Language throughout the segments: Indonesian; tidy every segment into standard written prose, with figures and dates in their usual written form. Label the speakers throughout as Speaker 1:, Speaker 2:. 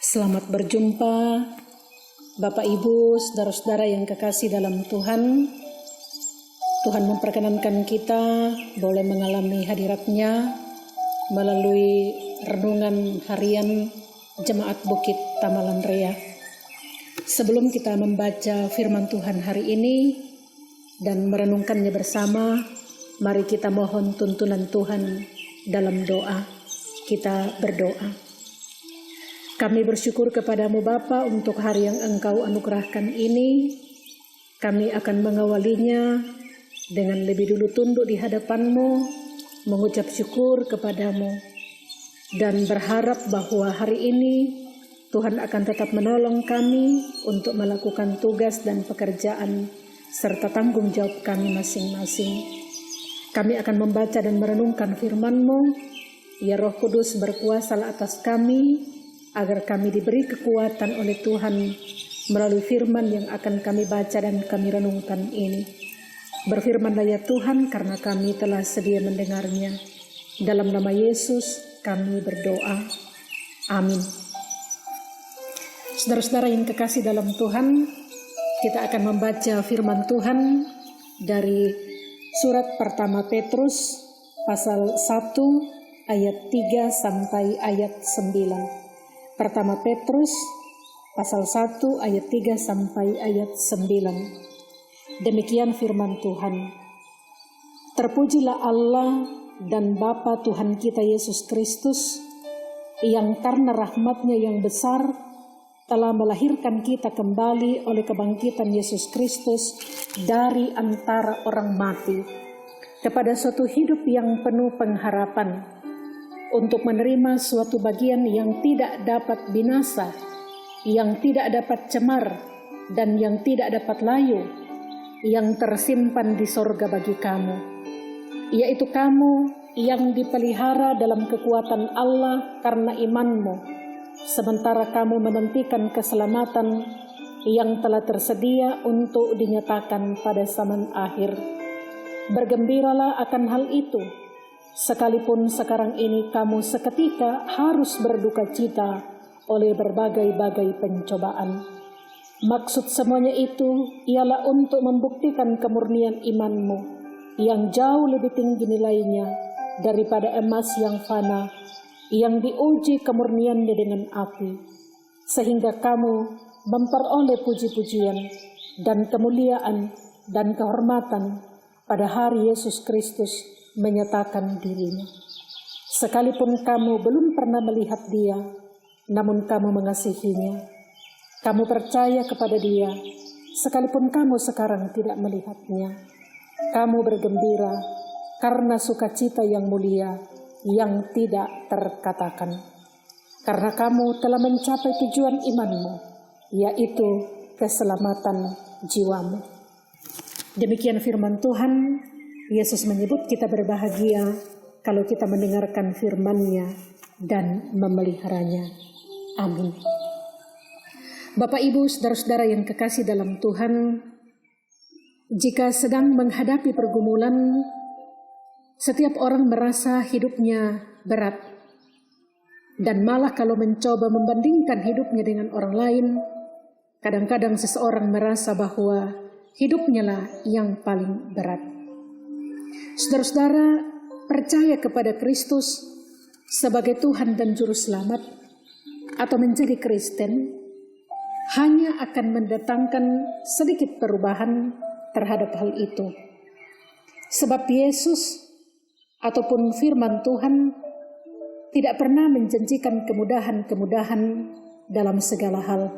Speaker 1: Selamat berjumpa Bapak Ibu, saudara-saudara yang kekasih dalam Tuhan. Tuhan memperkenankan kita boleh mengalami hadirat-Nya melalui renungan harian Jemaat Bukit Tamalan Rea. Sebelum kita membaca firman Tuhan hari ini dan merenungkannya bersama, mari kita mohon tuntunan Tuhan dalam doa. Kita berdoa. Kami bersyukur kepadamu Bapa untuk hari yang Engkau anugerahkan ini. Kami akan mengawalinya dengan lebih dulu tunduk di hadapan-Mu, mengucap syukur kepadamu, dan berharap bahwa hari ini Tuhan akan tetap menolong kami untuk melakukan tugas dan pekerjaan serta tanggung jawab kami masing-masing. Kami akan membaca dan merenungkan firman-Mu. Ya Roh Kudus berkuasa atas kami, agar kami diberi kekuatan oleh Tuhan melalui firman yang akan kami baca dan kami renungkan ini. Berfirmanlah ya Tuhan, karena kami telah sedia mendengarnya. Dalam nama Yesus kami berdoa. Amin. Saudara-saudara yang kekasih dalam Tuhan, kita akan membaca firman Tuhan dari surat pertama Petrus pasal 1 ayat 3 sampai ayat 9. Pertama Petrus pasal 1 ayat 3 sampai ayat 9. Demikian firman Tuhan. Terpujilah Allah dan Bapa Tuhan kita Yesus Kristus, yang karena rahmat-Nya yang besar telah melahirkan kita kembali oleh kebangkitan Yesus Kristus dari antara orang mati kepada suatu hidup yang penuh pengharapan, untuk menerima suatu bagian yang tidak dapat binasa, yang tidak dapat cemar, dan yang tidak dapat layu, yang tersimpan di sorga bagi kamu, yaitu kamu yang dipelihara dalam kekuatan Allah karena imanmu, sementara kamu menantikan keselamatan yang telah tersedia untuk dinyatakan pada zaman akhir. Bergembiralah akan hal itu, sekalipun sekarang ini kamu seketika harus berduka cita oleh berbagai-bagai pencobaan. Maksud semuanya itu ialah untuk membuktikan kemurnian imanmu yang jauh lebih tinggi nilainya daripada emas yang fana, yang diuji kemurniannya dengan api, sehingga kamu memperoleh puji-pujian dan kemuliaan dan kehormatan pada hari Yesus Kristus menyatakan dirinya. Sekalipun kamu belum pernah melihat Dia, namun kamu mengasihinya. Kamu percaya kepada Dia, sekalipun kamu sekarang tidak melihatnya. Kamu bergembira karena sukacita yang mulia yang tidak terkatakan, karena kamu telah mencapai tujuan imanmu, yaitu keselamatan jiwamu. Demikian firman Tuhan. Yesus menyebut kita berbahagia kalau kita mendengarkan firman-Nya dan memeliharanya. Amin. Bapak Ibu, saudara-saudara yang kekasih dalam Tuhan, jika sedang menghadapi pergumulan, setiap orang merasa hidupnya berat. Dan malah kalau mencoba membandingkan hidupnya dengan orang lain, kadang-kadang seseorang merasa bahwa hidupnya lah yang paling berat. Saudara-saudara, percaya kepada Kristus sebagai Tuhan dan Juru Selamat atau menjadi Kristen hanya akan mendatangkan sedikit perubahan terhadap hal itu. Sebab Yesus ataupun firman Tuhan tidak pernah menjanjikan kemudahan-kemudahan dalam segala hal.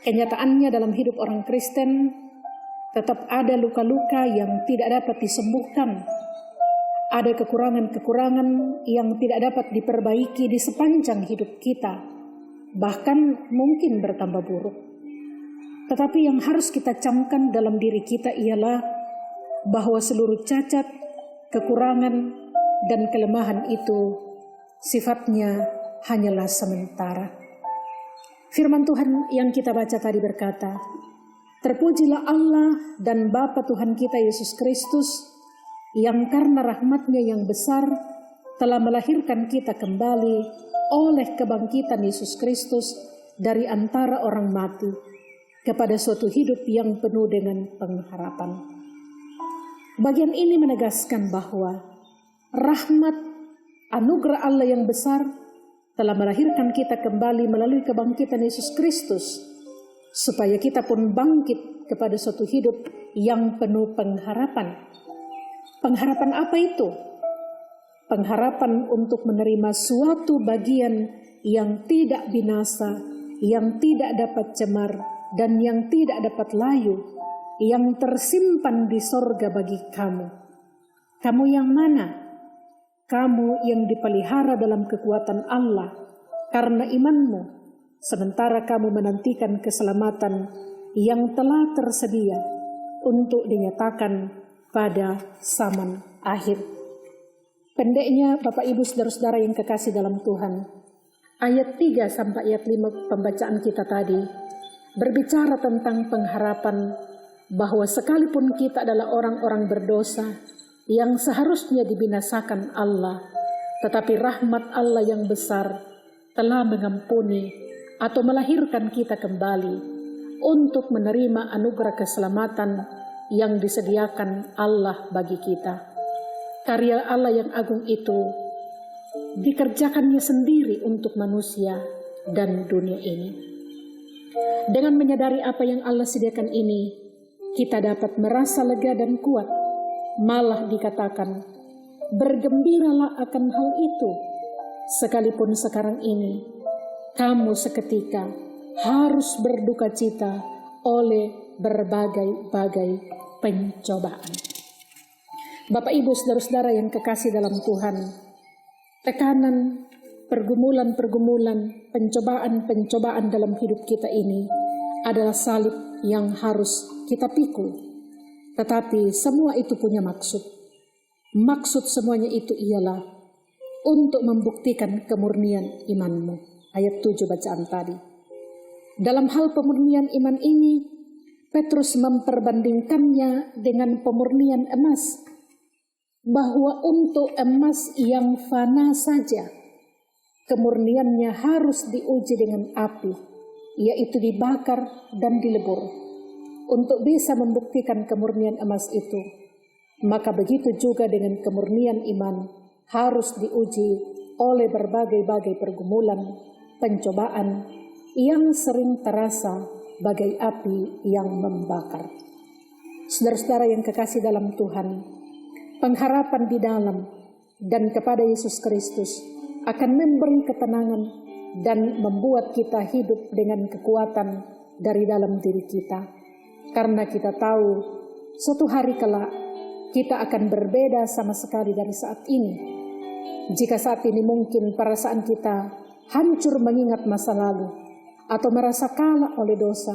Speaker 1: Kenyataannya dalam hidup orang Kristen tetap ada luka-luka yang tidak dapat disembuhkan. Ada kekurangan-kekurangan yang tidak dapat diperbaiki di sepanjang hidup kita, bahkan mungkin bertambah buruk. Tetapi yang harus kita camkan dalam diri kita ialah bahwa seluruh cacat, kekurangan, dan kelemahan itu sifatnya hanyalah sementara. Firman Tuhan yang kita baca tadi berkata, terpujilah Allah dan Bapa Tuhan kita Yesus Kristus, yang karena rahmat-Nya yang besar telah melahirkan kita kembali oleh kebangkitan Yesus Kristus dari antara orang mati kepada suatu hidup yang penuh dengan pengharapan. Bagian ini menegaskan bahwa rahmat anugerah Allah yang besar telah melahirkan kita kembali melalui kebangkitan Yesus Kristus, supaya kita pun bangkit kepada suatu hidup yang penuh pengharapan. Pengharapan apa itu? Pengharapan untuk menerima suatu bagian yang tidak binasa, yang tidak dapat cemar, dan yang tidak dapat layu, yang tersimpan di sorga bagi kamu. Kamu yang mana? Kamu yang dipelihara dalam kekuatan Allah karena imanmu, sementara kamu menantikan keselamatan yang telah tersedia untuk dinyatakan pada zaman akhir. Pendeknya Bapak Ibu Saudara-saudara yang kekasih dalam Tuhan, ayat 3 sampai ayat 5 pembacaan kita tadi berbicara tentang pengharapan bahwa sekalipun kita adalah orang-orang berdosa yang seharusnya dibinasakan Allah, tetapi rahmat Allah yang besar telah mengampuni atau melahirkan kita kembali untuk menerima anugerah keselamatan yang disediakan Allah bagi kita. Karya Allah yang agung itu dikerjakannya sendiri untuk manusia dan dunia ini. Dengan menyadari apa yang Allah sediakan ini, kita dapat merasa lega dan kuat. Malah dikatakan, bergembiralah akan hal itu, sekalipun sekarang ini kamu seketika harus berduka cita oleh berbagai-bagai pencobaan. Bapak Ibu Saudara-saudara yang kekasih dalam Tuhan, tekanan, pergumulan-pergumulan, pencobaan-pencobaan dalam hidup kita ini adalah salib yang harus kita pikul. Tetapi semua itu punya maksud. Maksud semuanya itu ialah untuk membuktikan kemurnian imanmu. Ayat 7 bacaan tadi. Dalam hal pemurnian iman ini, Petrus memperbandingkannya dengan pemurnian emas. Bahwa untuk emas yang fana saja, kemurniannya harus diuji dengan api, yaitu dibakar dan dilebur, untuk bisa membuktikan kemurnian emas itu. Maka begitu juga dengan kemurnian iman, harus diuji oleh berbagai-bagai pergumulan, pencobaan, yang sering terasa bagai api yang membakar. Saudara-saudara yang kekasih dalam Tuhan, pengharapan di dalam dan kepada Yesus Kristus akan memberi ketenangan dan membuat kita hidup dengan kekuatan dari dalam diri kita. Karena kita tahu suatu hari kelak kita akan berbeda sama sekali dari saat ini. Jika saat ini mungkin perasaan kita hancur mengingat masa lalu, atau merasa kalah oleh dosa,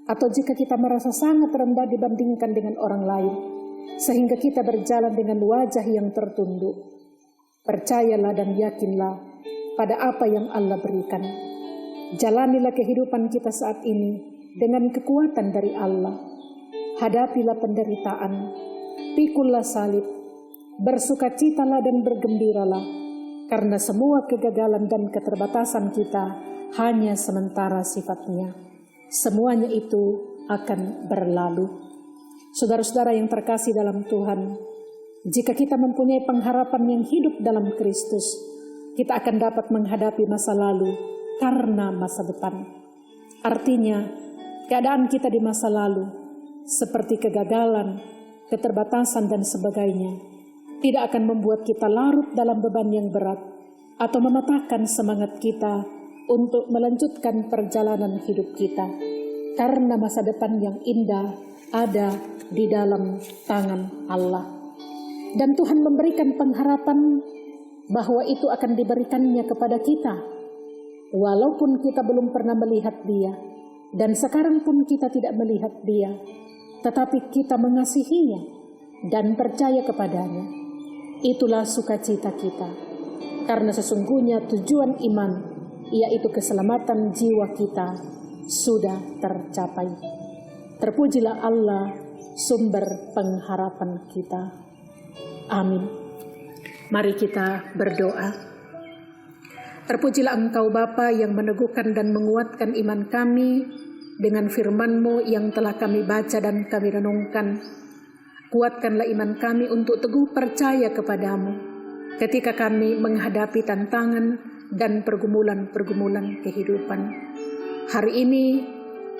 Speaker 1: atau jika kita merasa sangat rendah dibandingkan dengan orang lain, sehingga kita berjalan dengan wajah yang tertunduk, percayalah dan yakinlah pada apa yang Allah berikan. Jalanilah kehidupan kita saat ini dengan kekuatan dari Allah. Hadapilah penderitaan, pikullah salib, bersukacitalah dan bergembiralah, karena semua kegagalan dan keterbatasan kita hanya sementara sifatnya. Semuanya itu akan berlalu. Saudara-saudara yang terkasih dalam Tuhan, jika kita mempunyai pengharapan yang hidup dalam Kristus, kita akan dapat menghadapi masa lalu karena masa depan. Artinya, keadaan kita di masa lalu, seperti kegagalan, keterbatasan dan sebagainya, tidak akan membuat kita larut dalam beban yang berat atau mematahkan semangat kita untuk melanjutkan perjalanan hidup kita. Karena masa depan yang indah ada di dalam tangan Allah. Dan Tuhan memberikan pengharapan bahwa itu akan diberikannya kepada kita. Walaupun kita belum pernah melihat Dia, dan sekarang pun kita tidak melihat Dia, tetapi kita mengasihinya dan percaya kepadanya. Itulah sukacita kita. Karena sesungguhnya tujuan iman, yaitu keselamatan jiwa kita, sudah tercapai. Terpujilah Allah, sumber pengharapan kita. Amin. Mari kita berdoa. Terpujilah Engkau Bapa yang meneguhkan dan menguatkan iman kami dengan firman-Mu yang telah kami baca dan kami renungkan. Kuatkanlah iman kami untuk teguh percaya kepadamu ketika kami menghadapi tantangan dan pergumulan-pergumulan kehidupan. Hari ini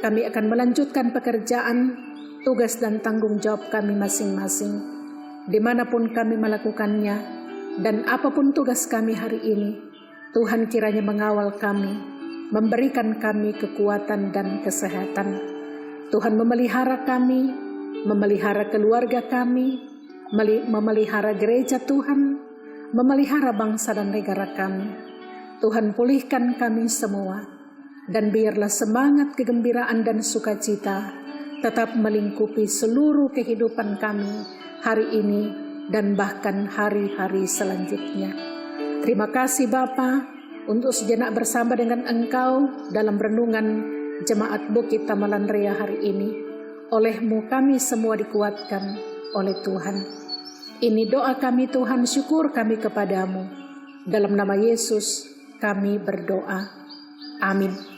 Speaker 1: kami akan melanjutkan pekerjaan, tugas dan tanggung jawab kami masing-masing, dimanapun kami melakukannya, dan apapun tugas kami hari ini. Tuhan kiranya mengawal kami, memberikan kami kekuatan dan kesehatan. Tuhan memelihara kami, memelihara keluarga kami, memelihara gereja Tuhan, memelihara bangsa dan negara kami. Tuhan pulihkan kami semua, dan biarlah semangat kegembiraan dan sukacita tetap melingkupi seluruh kehidupan kami hari ini dan bahkan hari-hari selanjutnya. Terima kasih Bapa untuk sejenak bersama dengan Engkau dalam renungan Jemaat Bukit Tamalan Rea hari ini. Oleh-Mu kami semua dikuatkan oleh Tuhan. Ini doa kami Tuhan, syukur kami kepadamu. Dalam nama Yesus kami berdoa. Amin.